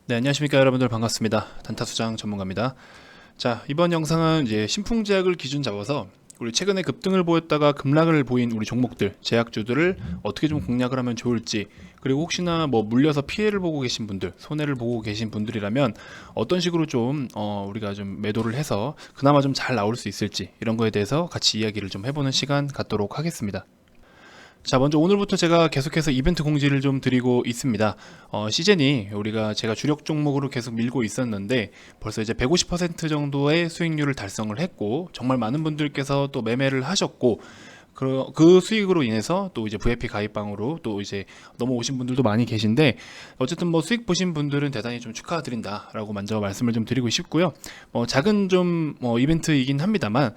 네, 안녕하십니까 여러분들. 반갑습니다. 단타수장 전문가입니다. 자, 이번 영상은 이제 신풍제약을 기준 잡아서 우리 최근에 급등을 보였다가 급락을 보인 우리 종목들, 제약주들을 어떻게 좀 공략을 하면 좋을지, 그리고 혹시나 뭐 물려서 피해를 보고 계신 분들, 손해를 보고 계신 분들이라면 어떤 식으로 좀 우리가 좀 매도를 해서 그나마 좀 잘 나올 수 있을지, 이런 거에 대해서 같이 이야기를 좀 해보는 시간 갖도록 하겠습니다. 자, 먼저 오늘부터 제가 계속해서 이벤트 공지를 좀 드리고 있습니다. 시즌이 제가 주력 종목으로 계속 밀고 있었는데 벌써 이제 150% 정도의 수익률을 달성을 했고, 정말 많은 분들께서 또 매매를 하셨고, 그 수익으로 인해서 또 이제 VIP 가입방으로 또 이제 넘어오신 분들도 많이 계신데, 어쨌든 뭐 수익 보신 분들은 대단히 좀 축하드린다라고 먼저 말씀을 좀 드리고 싶고요. 작은 좀 이벤트이긴 합니다만,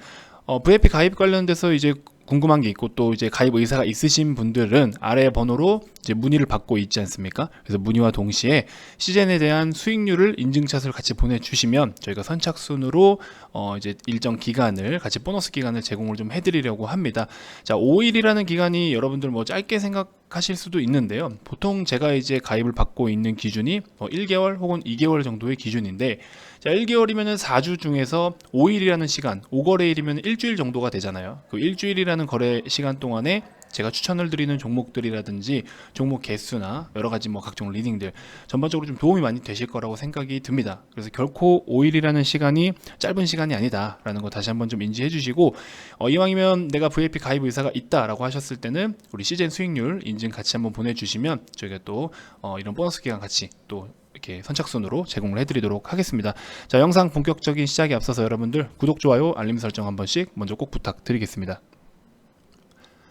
VIP 가입 관련돼서 이제 궁금한 게 있고 또 이제 가입 의사가 있으신 분들은 아래 번호로 이제 문의를 받고 있지 않습니까? 그래서 문의와 동시에 시즌에 대한 수익률을 인증샷을 같이 보내주시면 저희가 선착순으로 이제 일정 기간을 같이 보너스 기간을 제공을 좀 해드리려고 합니다. 자, 5일이라는 기간이 여러분들 뭐 짧게 생각하실 수도 있는데요. 보통 제가 이제 가입을 받고 있는 기준이 1개월 혹은 2개월 정도의 기준인데, 자, 1개월이면 4주 중에서 5일이라는 시간, 5거래일이면 일주일 정도가 되잖아요. 그 일주일이라는 거래 시간 동안에 제가 추천을 드리는 종목들이라든지 종목 개수나 여러 가지 뭐 각종 리딩들 전반적으로 좀 도움이 많이 되실 거라고 생각이 듭니다. 그래서 결코 5일이라는 시간이 짧은 시간이 아니다라는 거 다시 한번 좀 인지해 주시고, 이왕이면 내가 VIP 가입 의사가 있다라고 하셨을 때는 우리 시즌 수익률 인증 같이 한번 보내주시면 저희가 또 이런 보너스 기간 같이 또 이렇게 선착순으로 제공을 해드리도록 하겠습니다. 자, 영상 본격적인 시작에 앞서서 여러분들 구독, 좋아요, 알림 설정 한 번씩 먼저 꼭 부탁드리겠습니다.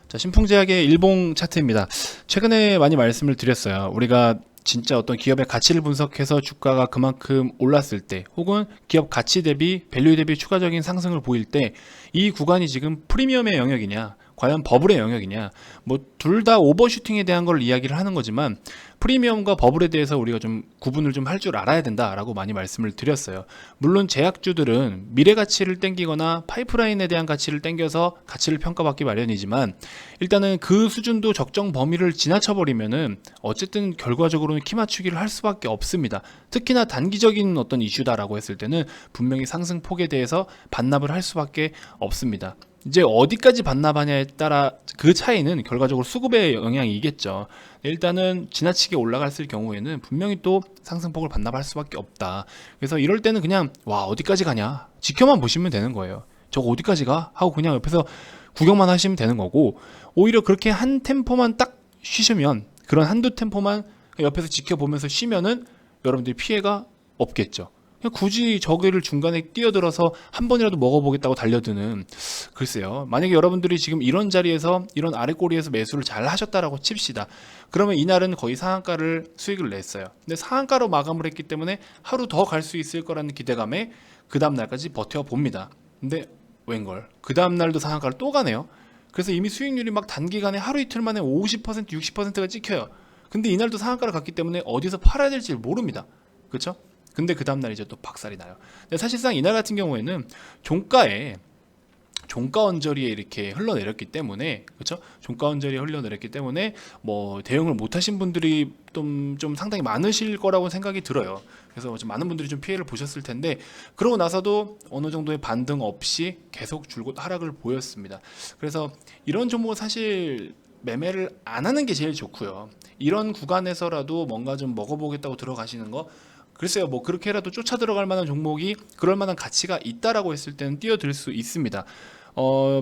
자, 신풍제약의 일봉 차트입니다. 최근에 많이 말씀을 드렸어요. 우리가 진짜 어떤 기업의 가치를 분석해서 주가가 그만큼 올랐을 때, 혹은 기업 가치 대비 밸류 대비 추가적인 상승을 보일 때, 이 구간이 지금 프리미엄의 영역이냐, 과연 버블의 영역이냐, 뭐 둘 다 오버슈팅에 대한 걸 이야기를 하는 거지만 프리미엄과 버블에 대해서 우리가 좀 구분을 좀 할 줄 알아야 된다라고 많이 말씀을 드렸어요. 물론 제약주들은 미래 가치를 땡기거나 파이프라인에 대한 가치를 땡겨서 가치를 평가받기 마련이지만, 일단은 그 수준도 적정 범위를 지나쳐 버리면은 어쨌든 결과적으로는 키 맞추기를 할 수밖에 없습니다. 특히나 단기적인 어떤 이슈다라고 했을 때는 분명히 상승폭에 대해서 반납을 할 수밖에 없습니다. 이제 어디까지 반납하냐에 따라 그 차이는 결과적으로 수급의 영향이겠죠. 일단은 지나치게 올라갔을 경우에는 분명히 또 상승폭을 반납할 수밖에 없다. 그래서 이럴 때는 그냥 와, 어디까지 가냐 지켜만 보시면 되는 거예요. 저거 어디까지 가? 하고 그냥 옆에서 구경만 하시면 되는 거고, 오히려 그렇게 한 템포만 딱 쉬시면, 그런 한두 템포만 옆에서 지켜보면서 쉬면은 여러분들이 피해가 없겠죠. 그냥 굳이 저기를 중간에 뛰어들어서 한 번이라도 먹어보겠다고 달려드는, 글쎄요, 만약에 여러분들이 지금 이런 자리에서 이런 아랫꼬리에서 매수를 잘 하셨다라고 칩시다. 그러면 이날은 거의 상한가를 수익을 냈어요. 근데 상한가로 마감을 했기 때문에 하루 더 갈 수 있을 거라는 기대감에 그 다음날까지 버텨봅니다. 근데 웬걸 그 다음날도 상한가를 또 가네요. 그래서 이미 수익률이 막 단기간에 하루 이틀 만에 50% 60%가 찍혀요. 근데 이날도 상한가를 갔기 때문에 어디서 팔아야 될지 모릅니다. 그렇죠? 근데 그 다음날 이제 또 박살이 나요. 근데 사실상 이날 같은 경우에는 종가 언저리에 이렇게 흘러내렸기 때문에, 그렇죠? 종가 언저리에 흘러내렸기 때문에 뭐 대응을 못하신 분들이 좀 상당히 많으실 거라고 생각이 들어요. 그래서 좀 많은 분들이 좀 피해를 보셨을 텐데, 그러고 나서도 어느 정도의 반등 없이 계속 줄곧 하락을 보였습니다. 그래서 이런 종목은 사실 매매를 안 하는 게 제일 좋고요. 이런 구간에서라도 뭔가 좀 먹어보겠다고 들어가시는 거, 글쎄요, 뭐 그렇게라도 쫓아 들어갈 만한 종목이 그럴 만한 가치가 있다라고 했을 때는 뛰어들 수 있습니다.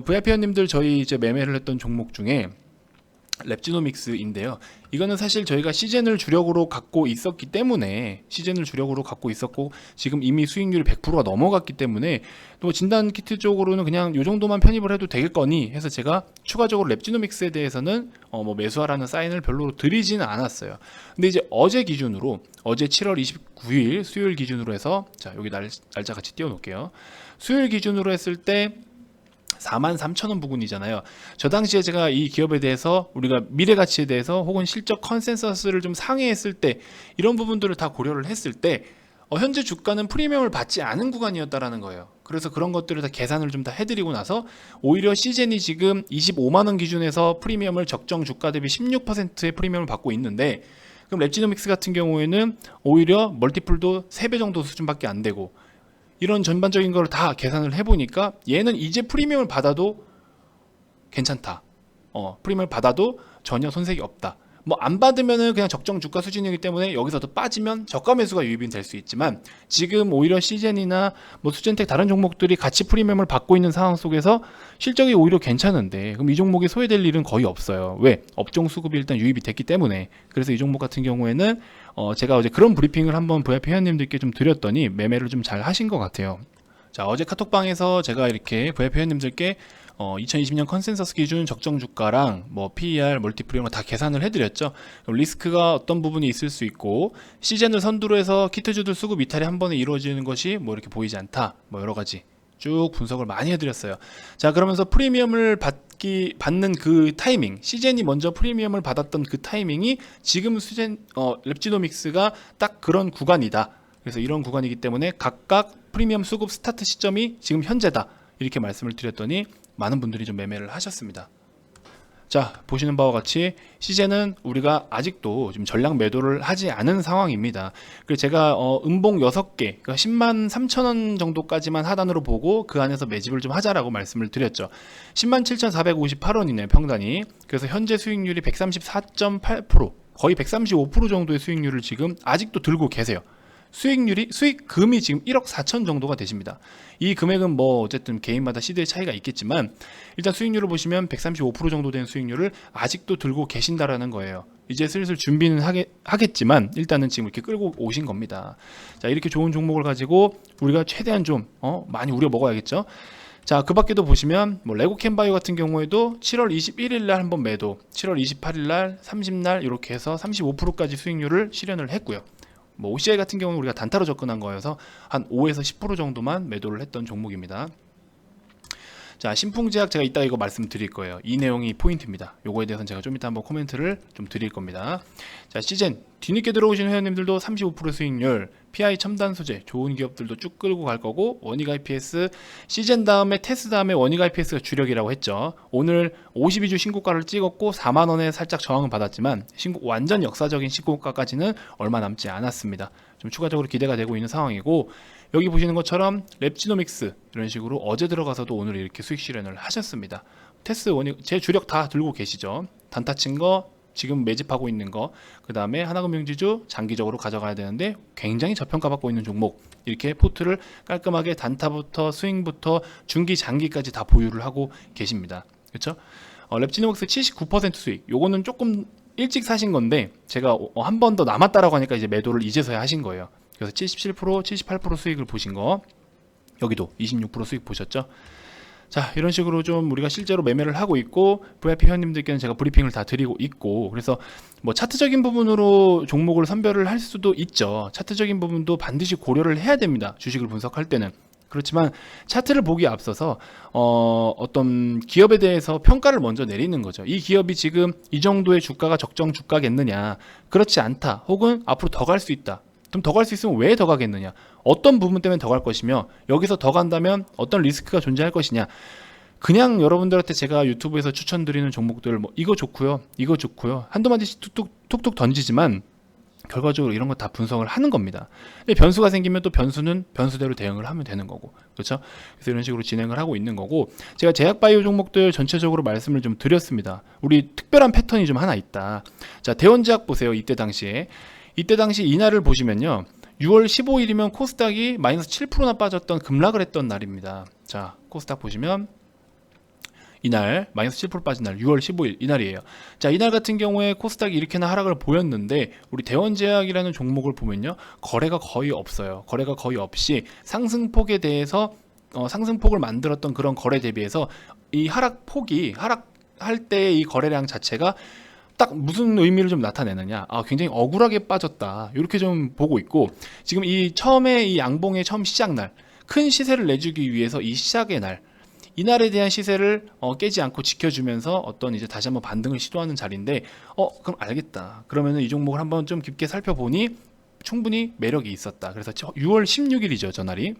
VIP 회원님들, 저희 이제 매매를 했던 종목 중에 랩지노믹스인데요. 이거는 사실 저희가 시즌을 주력으로 갖고 있었기 때문에, 지금 이미 수익률이 100%가 넘어갔기 때문에 또 진단 키트 쪽으로는 그냥 이 정도만 편입을 해도 되겠거니 해서 제가 추가적으로 랩지노믹스에 대해서는 뭐 매수하라는 사인을 별로 드리지는 않았어요. 근데 이제 어제 7월 29일 수요일 기준으로 해서, 자, 여기 날짜 같이 띄워 놓을게요. 수요일 기준으로 했을 때 43,000원 부근이잖아요. 저 당시에 제가 이 기업에 대해서, 우리가 미래 가치에 대해서 혹은 실적 컨센서스를 좀 상회했을 때, 이런 부분들을 다 고려를 했을 때 현재 주가는 프리미엄을 받지 않은 구간이었다라는 거예요. 그래서 그런 것들을 다 계산을 좀 다 해드리고 나서 오히려 시젠이 지금 25만원 기준에서 프리미엄을 적정 주가 대비 16%의 프리미엄을 받고 있는데, 그럼 랩지노믹스 같은 경우에는 오히려 멀티플도 3배 정도 수준밖에 안 되고, 이런 전반적인 걸 다 계산을 해보니까 얘는 이제 프리미엄을 받아도 괜찮다. 프리미엄을 받아도 전혀 손색이 없다. 뭐 안 받으면은 그냥 적정 주가 수준이기 때문에 여기서 더 빠지면 저가 매수가 유입이 될 수 있지만, 지금 오히려 시젠이나 뭐 수젠텍 다른 종목들이 같이 프리미엄을 받고 있는 상황 속에서 실적이 오히려 괜찮은데, 그럼 이 종목이 소외될 일은 거의 없어요. 왜? 업종 수급이 일단 유입이 됐기 때문에. 그래서 이 종목 같은 경우에는 제가 어제 그런 브리핑을 한번 VIP 회원님들께 좀 드렸더니 매매를 좀 잘 하신 것 같아요. 자, 어제 카톡방에서 제가 이렇게 VIP 회원님들께 2020년 컨센서스 기준 적정 주가랑 뭐 PER, 멀티플 이런 거 다 계산을 해드렸죠. 리스크가 어떤 부분이 있을 수 있고, 시즌을 선두로 해서 키트주들 수급 이탈이 한 번에 이루어지는 것이 뭐 이렇게 보이지 않다, 뭐 여러 가지 쭉 분석을 많이 해드렸어요. 자, 그러면서 프리미엄을 받는 그 타이밍, 시젠이 먼저 프리미엄을 받았던 그 타이밍이 지금 랩지노믹스가 딱 그런 구간이다. 그래서 이런 구간이기 때문에 각각 프리미엄 수급 스타트 시점이 지금 현재다, 이렇게 말씀을 드렸더니 많은 분들이 좀 매매를 하셨습니다. 자, 보시는 바와 같이 시젠은 우리가 아직도 지금 전량 매도를 하지 않은 상황입니다. 그래서 제가 음봉 6개, 그러니까 10만 3천 원 정도까지만 하단으로 보고 그 안에서 매집을 좀 하자라고 말씀을 드렸죠. 10만 7,458원이네요, 평단이. 그래서 현재 수익률이 134.8%, 거의 135% 정도의 수익률을 지금 아직도 들고 계세요. 수익금이 지금 1억 4천 정도가 되십니다. 이 금액은 뭐 어쨌든 개인마다 시대의 차이가 있겠지만, 일단 수익률을 보시면 135% 정도 된 수익률을 아직도 들고 계신다라는 거예요. 이제 슬슬 준비는 하겠지만 일단은 지금 이렇게 끌고 오신 겁니다. 자, 이렇게 좋은 종목을 가지고 우리가 최대한 좀 많이 우려 먹어야겠죠. 자, 그 밖에도 보시면 뭐 레고캠바이오 같은 경우에도 7월 21일 날 한번 매도, 7월 28일 날, 30날 이렇게 해서 35%까지 수익률을 실현을 했고요. 뭐 OCI 같은 경우는 우리가 단타로 접근한 거여서 한 5에서 10% 정도만 매도를 했던 종목입니다. 자, 신풍제약 제가 이따 이거 말씀드릴 거예요. 이 내용이 포인트입니다. 요거에 대해서는 제가 좀 이따 한번 코멘트를 좀 드릴 겁니다. 자, 시젠 뒤늦게 들어오신 회원님들도 35% 수익률, PI 첨단 소재 좋은 기업들도 쭉 끌고 갈 거고, 원익 IPS 시젠 다음에 테스 다음에 원익 IPS가 주력이라고 했죠. 오늘 52주 신고가를 찍었고 4만 원에 살짝 저항을 받았지만 완전 역사적인 신고가까지는 얼마 남지 않았습니다. 좀 추가적으로 기대가 되고 있는 상황이고, 여기 보시는 것처럼 랩지노믹스 이런 식으로 어제 들어가서도 오늘 이렇게 수익 실현을 하셨습니다. 테스 원익 제 주력 다 들고 계시죠. 단타 친 거, 지금 매집하고 있는 거, 그 다음에 하나금융지주 장기적으로 가져가야 되는데 굉장히 저평가받고 있는 종목, 이렇게 포트를 깔끔하게 단타부터 스윙부터 중기 장기까지 다 보유를 하고 계십니다. 그렇죠? 랩지노믹스 79% 수익, 요거는 조금 일찍 사신 건데 제가 한 번 더 남았다라고 하니까 이제 매도를 이제서야 하신 거예요. 그래서 77%, 78% 수익을 보신 거, 여기도 26% 수익 보셨죠? 자, 이런 식으로 좀 우리가 실제로 매매를 하고 있고, VIP 회원님들께는 제가 브리핑을 다 드리고 있고, 그래서 뭐 차트적인 부분으로 종목을 선별을 할 수도 있죠. 차트적인 부분도 반드시 고려를 해야 됩니다, 주식을 분석할 때는. 그렇지만 차트를 보기에 앞서서 어떤 기업에 대해서 평가를 먼저 내리는 거죠. 이 기업이 지금 이 정도의 주가가 적정 주가겠느냐, 그렇지 않다, 혹은 앞으로 더 갈 수 있다. 그럼 더 갈 수 있으면 왜 더 가겠느냐, 어떤 부분 때문에 더 갈 것이며, 여기서 더 간다면 어떤 리스크가 존재할 것이냐. 그냥 여러분들한테 제가 유튜브에서 추천드리는 종목들 뭐 이거 좋고요, 이거 좋고요, 한두 마디씩 툭툭 던지지만 결과적으로 이런 거 다 분석을 하는 겁니다. 근데 변수가 생기면 또 변수는 변수대로 대응을 하면 되는 거고, 그렇죠? 그래서 이런 식으로 진행을 하고 있는 거고, 제가 제약바이오 종목들 전체적으로 말씀을 좀 드렸습니다. 우리 특별한 패턴이 좀 하나 있다. 자, 대원제약 보세요. 이때 당시 이날을 보시면요, 6월 15일이면 코스닥이 마이너스 7%나 빠졌던 급락을 했던 날입니다. 자, 코스닥 보시면 이날 마이너스 7% 빠진 날 6월 15일 이날이에요. 자, 이날 같은 경우에 코스닥이 이렇게나 하락을 보였는데, 우리 대원제약이라는 종목을 보면요, 거래가 거의 없어요. 거래가 거의 없이 상승폭에 대해서 상승폭을 만들었던 그런 거래 대비해서 이 하락할 때 이 거래량 자체가 딱 무슨 의미를 좀 나타내느냐, 굉장히 억울하게 빠졌다, 이렇게 좀 보고 있고, 지금 이 처음에 이 양봉의 처음 시작날, 큰 시세를 내주기 위해서 이 시작의 날, 이날에 대한 시세를 깨지 않고 지켜주면서 어떤 이제 다시 한번 반등을 시도하는 자리인데, 그럼 알겠다, 그러면은 이 종목을 한번 좀 깊게 살펴보니 충분히 매력이 있었다. 그래서 6월 16일이죠, 저날이.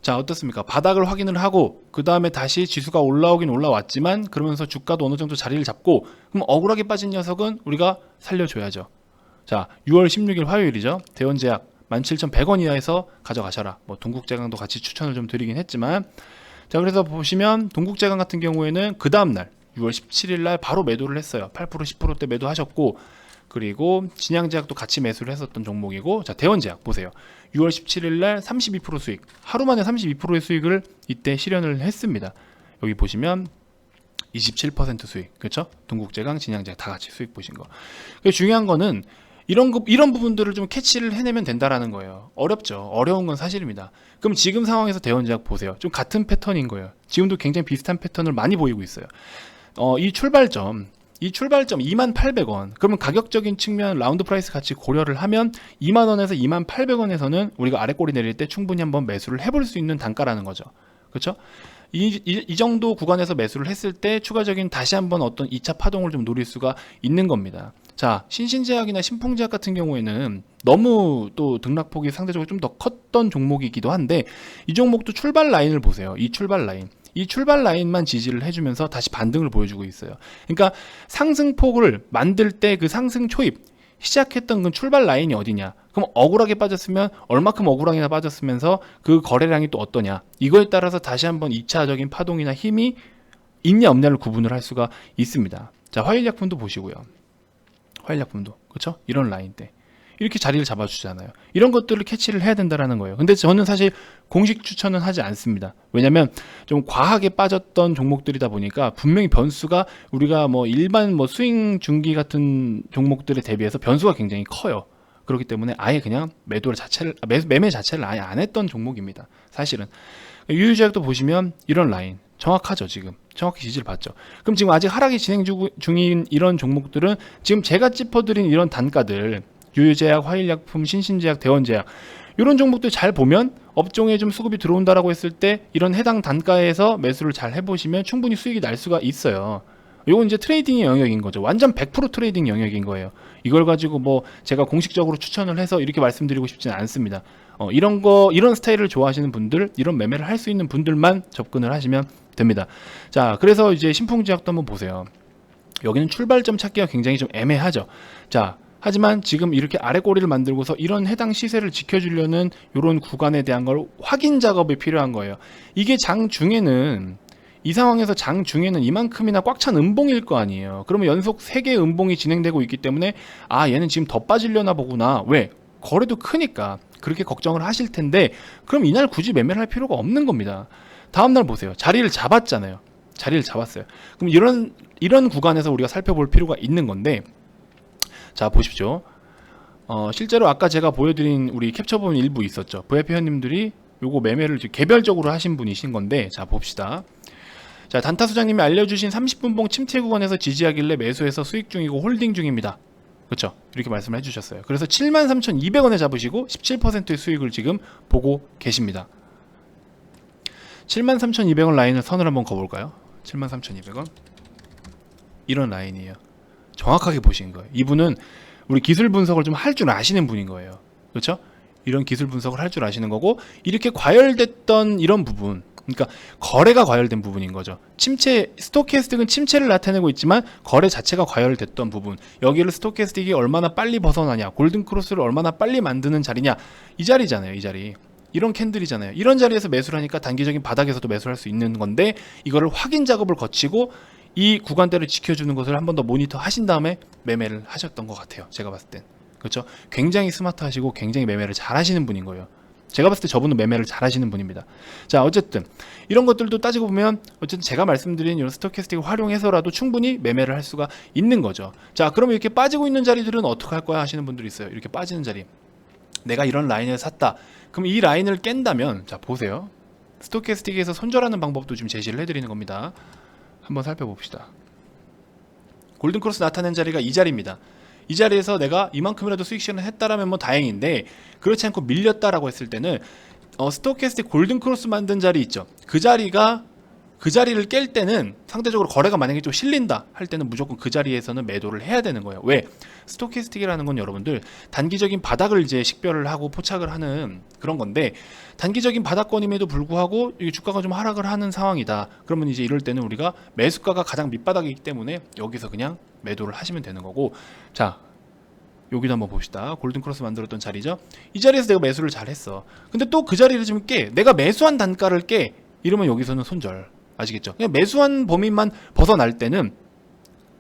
자, 어떻습니까? 바닥을 확인을 하고 그 다음에 다시 지수가 올라오긴 올라왔지만, 그러면서 주가도 어느 정도 자리를 잡고, 그럼 억울하게 빠진 녀석은 우리가 살려줘야죠. 자, 6월 16일 화요일이죠. 대원제약 17,100원 이하에서 가져가셔라. 뭐 동국제강도 같이 추천을 좀 드리긴 했지만, 자, 그래서 보시면 동국제강 같은 경우에는 그 다음날 6월 17일 날 바로 매도를 했어요. 8% 10%대 매도하셨고, 그리고 진양제약도 같이 매수를 했었던 종목이고, 자, 대원제약 보세요. 6월 17일 날 32% 수익, 하루 만에 32%의 수익을 이때 실현을 했습니다. 여기 보시면 27% 수익, 그렇죠? 동국제강, 진양제약 다 같이 수익 보신 거. 중요한 거는 이런 부분들을 좀 캐치를 해내면 된다라는 거예요. 어렵죠. 어려운 건 사실입니다. 그럼 지금 상황에서 대원제약 보세요. 좀 같은 패턴인 거예요. 지금도 굉장히 비슷한 패턴을 많이 보이고 있어요. 이 출발점 28,000원. 그러면 가격적인 측면 라운드 프라이스 같이 고려를 하면 20,000원에서 28,000원에서는 우리가 아래 꼬리 내릴 때 충분히 한번 매수를 해볼 수 있는 단가라는 거죠. 그렇죠? 이 정도 구간에서 매수를 했을 때 추가적인 다시 한번 어떤 2차 파동을 좀 노릴 수가 있는 겁니다. 자, 신신제약이나 신풍제약 같은 경우에는 너무 또 등락폭이 상대적으로 좀 더 컸던 종목이기도 한데, 이 종목도 출발 라인을 보세요. 이 출발 라인만 지지를 해주면서 다시 반등을 보여주고 있어요. 그러니까 상승폭을 만들 때 그 상승 초입 시작했던 그 출발 라인이 어디냐, 그럼 억울하게 빠졌으면 얼마큼 억울하게나 빠졌으면서 그 거래량이 또 어떠냐, 이거에 따라서 다시 한번 2차적인 파동이나 힘이 있냐 없냐를 구분을 할 수가 있습니다. 자, 화일약품도 보시고요. 화일약품도 그렇죠? 이런 라인 때 이렇게 자리를 잡아주잖아요. 이런 것들을 캐치를 해야 된다라는 거예요. 근데 저는 사실 공식 추천은 하지 않습니다. 왜냐면 좀 과하게 빠졌던 종목들이다 보니까 분명히 변수가, 우리가 뭐 일반 뭐 스윙 중기 같은 종목들에 대비해서 변수가 굉장히 커요. 그렇기 때문에 아예 그냥 매매 자체를 아예 안 했던 종목입니다. 사실은. 유유제약도 보시면 이런 라인 정확하죠. 지금 정확히 지지를 받죠. 그럼 지금 아직 하락이 진행 중인 이런 종목들은 지금 제가 짚어드린 이런 단가들, 유유제약, 화일약품, 신신제약, 대원제약, 이런 종목들 잘 보면 업종에 좀 수급이 들어온다라고 했을 때 이런 해당 단가에서 매수를 잘 해보시면 충분히 수익이 날 수가 있어요. 이건 이제 트레이딩의 영역인 거죠. 완전 100% 트레이딩 영역인 거예요. 이걸 가지고 뭐 제가 공식적으로 추천을 해서 이렇게 말씀드리고 싶지는 않습니다. 이런 스타일을 좋아하시는 분들, 이런 매매를 할 수 있는 분들만 접근을 하시면 됩니다. 자, 그래서 이제 신풍제약도 한번 보세요. 여기는 출발점 찾기가 굉장히 좀 애매하죠. 자, 하지만 지금 이렇게 아래 꼬리를 만들고서 이런 해당 시세를 지켜주려는 이런 구간에 대한 걸 확인 작업이 필요한 거예요. 이게 이 상황에서 장 중에는 이만큼이나 꽉 찬 음봉일 거 아니에요. 그러면 연속 3개의 음봉이 진행되고 있기 때문에 얘는 지금 더 빠지려나 보구나. 왜? 거래도 크니까 그렇게 걱정을 하실 텐데, 그럼 이날 굳이 매매를 할 필요가 없는 겁니다. 다음날 보세요. 자리를 잡았잖아요. 자리를 잡았어요. 그럼 이런 구간에서 우리가 살펴볼 필요가 있는 건데, 자, 보십시오. 실제로 아까 제가 보여드린 우리 캡처본 일부 있었죠. VIP 회원님들이 요거 매매를 개별적으로 하신 분이신 건데, 자, 봅시다. 자, 단타 수장님이 알려주신 30분봉 침체 구간에서 지지하길래 매수해서 수익 중이고 홀딩 중입니다. 그렇죠? 이렇게 말씀을 해주셨어요. 그래서 73,200원에 잡으시고 17%의 수익을 지금 보고 계십니다. 73,200원 라인을 선을 한번 그어볼까요? 73,200원 이런 라인이에요. 정확하게 보신 거예요. 이분은 우리 기술 분석을 좀 할 줄 아시는 분인 거예요. 그렇죠? 이런 기술 분석을 할 줄 아시는 거고, 이렇게 과열됐던 이런 부분, 그러니까 거래가 과열된 부분인 거죠. 스토캐스틱은 침체를 나타내고 있지만 거래 자체가 과열됐던 부분, 여기를 스토캐스틱이 얼마나 빨리 벗어나냐, 골든크로스를 얼마나 빨리 만드는 자리냐, 이 자리잖아요. 이 자리, 이런 캔들이잖아요. 이런 자리에서 매수를 하니까 단기적인 바닥에서도 매수를 할 수 있는 건데, 이거를 확인 작업을 거치고 이 구간대를 지켜주는 것을 한 번 더 모니터 하신 다음에 매매를 하셨던 것 같아요. 제가 봤을 땐. 그렇죠? 굉장히 스마트하시고 굉장히 매매를 잘 하시는 분인 거예요. 제가 봤을 때 저분은 매매를 잘 하시는 분입니다. 자, 어쨌든 이런 것들도 따지고 보면 어쨌든 제가 말씀드린 이런 스토캐스틱을 활용해서라도 충분히 매매를 할 수가 있는 거죠. 자, 그럼 이렇게 빠지고 있는 자리들은 어떻게 할 거야 하시는 분들이 있어요. 이렇게 빠지는 자리, 내가 이런 라인을 샀다. 그럼 이 라인을 깬다면, 자, 보세요. 스토캐스틱에서 손절하는 방법도 지금 제시를 해드리는 겁니다. 한번 살펴봅시다. 골든크로스 나타낸 자리가 이 자리입니다. 이 자리에서 내가 이만큼이라도 수익 실현을 했다라면 뭐 다행인데, 그렇지 않고 밀렸다라고 했을 때는 스토캐스틱 골든크로스 만든 자리 있죠. 그 자리를 깰 때는 상대적으로 거래가 만약에 좀 실린다 할 때는 무조건 그 자리에서는 매도를 해야 되는 거예요. 왜? 스토캐스틱이라는 건 여러분들 단기적인 바닥을 이제 식별을 하고 포착을 하는 그런 건데, 단기적인 바닥권임에도 불구하고 이 주가가 좀 하락을 하는 상황이다. 그러면 이제 이럴 때는 우리가 매수가가 가장 밑바닥이기 때문에 여기서 그냥 매도를 하시면 되는 거고, 자, 여기도 한번 봅시다. 골든 크로스 만들었던 자리죠. 이 자리에서 내가 매수를 잘 했어. 근데 또 그 자리를 지금 깨. 내가 매수한 단가를 깨. 이러면 여기서는 손절. 아시겠죠? 그냥 매수한 범위만 벗어날 때는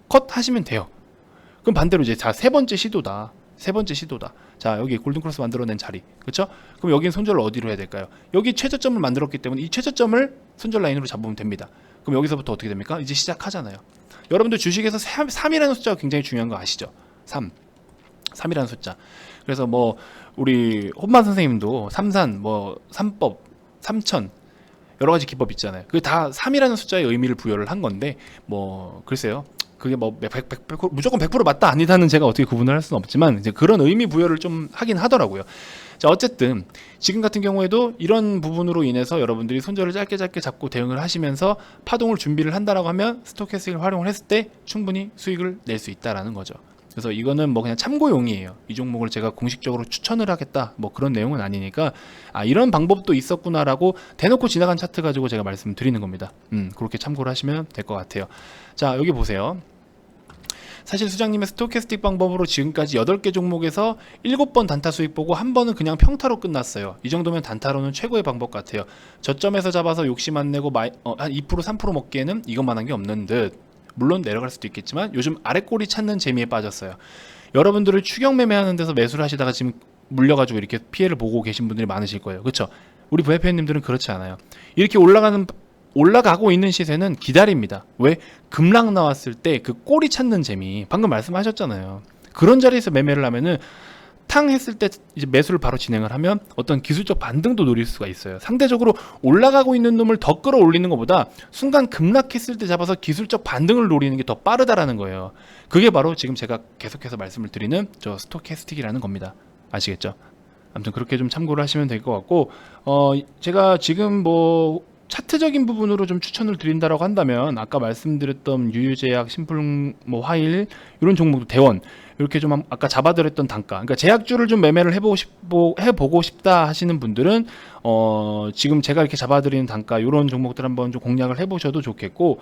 컷 하시면 돼요. 그럼 반대로 이제 자, 세 번째 시도다. 자, 여기 골든 크로스 만들어낸 자리. 그렇죠? 그럼 여기는 손절을 어디로 해야 될까요? 여기 최저점을 만들었기 때문에 이 최저점을 손절 라인으로 잡으면 됩니다. 그럼 여기서부터 어떻게 됩니까? 이제 시작하잖아요. 여러분들 주식에서 3이라는 숫자가 굉장히 중요한 거 아시죠? 3이라는 숫자. 그래서 뭐 우리 혼만 선생님도 삼산, 뭐 삼법, 삼천 여러 가지 기법 있잖아요. 그게 다 3이라는 숫자의 의미를 부여를 한 건데 뭐 글쎄요. 그게 뭐 100, 무조건 100% 맞다 아니다는 제가 어떻게 구분을 할 수는 없지만 이제 그런 의미 부여를 좀 하긴 하더라고요. 자, 어쨌든 지금 같은 경우에도 이런 부분으로 인해서 여러분들이 손절을 짧게 잡고 대응을 하시면서 파동을 준비를 한다라고 하면 스토캐스틱을 활용을 했을 때 충분히 수익을 낼 수 있다라는 거죠. 그래서 이거는 뭐 그냥 참고용이에요. 이 종목을 제가 공식적으로 추천을 하겠다 뭐 그런 내용은 아니니까 아 이런 방법도 있었구나라고 대놓고 지나간 차트 가지고 제가 말씀드리는 겁니다. 그렇게 참고를 하시면 될 것 같아요. 자, 여기 보세요. 사실 수장님의 스토캐스틱 방법으로 지금까지 8개 종목에서 7번 단타 수익 보고 한 번은 그냥 평타로 끝났어요. 이 정도면 단타로는 최고의 방법 같아요. 저점에서 잡아서 욕심 안 내고 한 2% 3% 먹기에는 이것만한 게 없는 듯. 물론 내려갈 수도 있겠지만 요즘 아랫꼬리 찾는 재미에 빠졌어요. 여러분들을 추격 매매하는 데서 매수를 하시다가 지금 물려가지고 이렇게 피해를 보고 계신 분들이 많으실 거예요. 그렇죠? 우리 VIP님들은 그렇지 않아요. 이렇게 올라가고 있는 시세는 기다립니다. 왜? 급락 나왔을 때 그 꼬리 찾는 재미 방금 말씀하셨잖아요. 그런 자리에서 매매를 하면은 탕 했을 때 이제 매수를 바로 진행을 하면 어떤 기술적 반등도 노릴 수가 있어요. 상대적으로 올라가고 있는 놈을 더 끌어올리는 것보다 순간 급락했을 때 잡아서 기술적 반등을 노리는 게 더 빠르다라는 거예요. 그게 바로 지금 제가 계속해서 말씀을 드리는 저 스토캐스틱이라는 겁니다. 아시겠죠? 아무튼 그렇게 좀 참고를 하시면 될 것 같고 제가 지금 뭐 차트적인 부분으로 좀 추천을 드린다라고 한다면 아까 말씀드렸던 유유제약, 신풀, 뭐 화일 이런 종목도 대원 이렇게 좀 아까 잡아드렸던 단가, 그러니까 제약주를 좀 매매를 해보고 싶다 하시는 분들은 지금 제가 이렇게 잡아드리는 단가 이런 종목들 한번 좀 공략을 해보셔도 좋겠고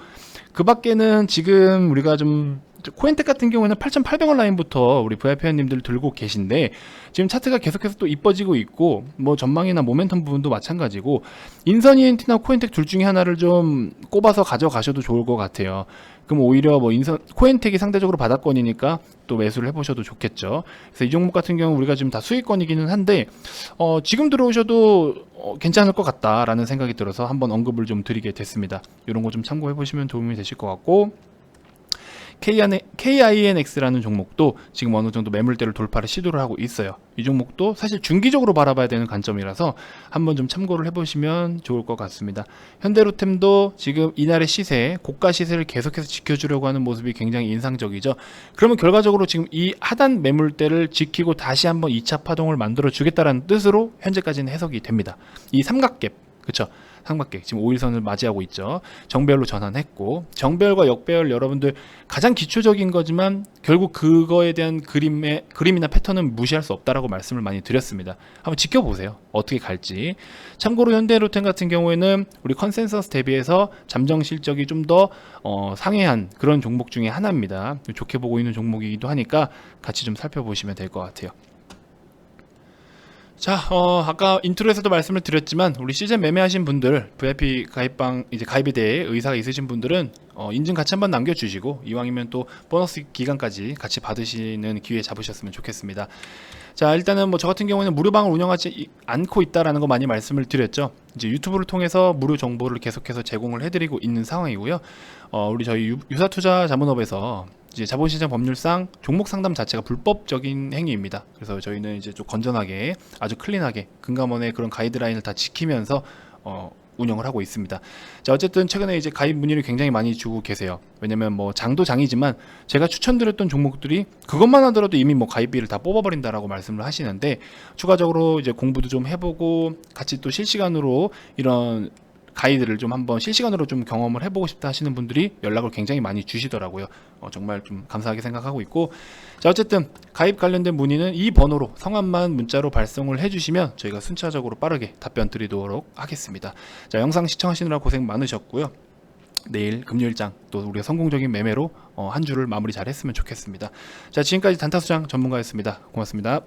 그 밖에는 지금 우리가 좀 코인텍 같은 경우에는 8,800원 라인부터 우리 VIP님들 들고 계신데 지금 차트가 계속해서 또 이뻐지고 있고 뭐 전망이나 모멘텀 부분도 마찬가지고 인선 ENT나 코인텍 둘 중에 하나를 좀 꼽아서 가져가셔도 좋을 것 같아요. 그럼 오히려 뭐 코인텍이 상대적으로 바닥권이니까 또 매수를 해보셔도 좋겠죠. 그래서 이 종목 같은 경우 우리가 지금 다 수익권이기는 한데 지금 들어오셔도 괜찮을 것 같다라는 생각이 들어서 한번 언급을 좀 드리게 됐습니다. 이런 거 좀 참고해 보시면 도움이 되실 것 같고 KINX라는 종목도 지금 어느 정도 매물대를 돌파를 시도를 하고 있어요. 이 종목도 사실 중기적으로 바라봐야 되는 관점이라서 한번 좀 참고를 해보시면 좋을 것 같습니다. 현대로템도 지금 이날의 시세, 고가 시세를 계속해서 지켜주려고 하는 모습이 굉장히 인상적이죠. 그러면 결과적으로 지금 이 하단 매물대를 지키고 다시 한번 2차 파동을 만들어 주겠다라는 뜻으로 현재까지는 해석이 됩니다. 이 삼각갭, 그쵸? 삼각대 지금 5일선을 맞이하고 있죠. 정배열로 전환했고 정배열과 역배열 여러분들 가장 기초적인 거지만 결국 그거에 대한 그림이나 패턴은 무시할 수 없다라고 말씀을 많이 드렸습니다. 한번 지켜보세요. 어떻게 갈지. 참고로 현대로템 같은 경우에는 우리 컨센서스 대비해서 잠정 실적이 좀 더 상회한 그런 종목 중에 하나입니다. 좋게 보고 있는 종목이기도 하니까 같이 좀 살펴보시면 될 것 같아요. 자, 아까 인트로에서도 말씀을 드렸지만 우리 시즌 매매하신 분들 VIP 가입방 이제 가입에 대해 의사가 있으신 분들은 인증 같이 한번 남겨주시고 이왕이면 또 보너스 기간까지 같이 받으시는 기회 잡으셨으면 좋겠습니다. 자, 일단은 뭐 저 같은 경우는 무료방을 운영하지 않고 있다라는 거 많이 말씀을 드렸죠. 이제 유튜브를 통해서 무료 정보를 계속해서 제공을 해드리고 있는 상황이고요. 우리 저희 유사투자 자문업에서 이제 자본시장 법률상 종목 상담 자체가 불법적인 행위입니다. 그래서 저희는 이제 좀 건전하게 아주 클린하게 금감원의 그런 가이드라인을 다 지키면서 운영을 하고 있습니다. 자, 어쨌든 최근에 이제 가입 문의를 굉장히 많이 주고 계세요. 왜냐면 뭐 장도 장이지만 제가 추천드렸던 종목들이 그것만 하더라도 이미 뭐 가입비를 다 뽑아버린다라고 말씀을 하시는데 추가적으로 이제 공부도 좀 해보고 같이 또 실시간으로 이런 가이드를 좀 한번 실시간으로 좀 경험을 해보고 싶다 하시는 분들이 연락을 굉장히 많이 주시더라고요. 정말 좀 감사하게 생각하고 있고 자, 어쨌든 가입 관련된 문의는 이 번호로 성함만 문자로 발송을 해주시면 저희가 순차적으로 빠르게 답변 드리도록 하겠습니다. 자, 영상 시청하시느라 고생 많으셨고요. 내일 금요일장 또 우리가 성공적인 매매로 한 주를 마무리 잘 했으면 좋겠습니다. 자, 지금까지 단타수장 전문가였습니다. 고맙습니다.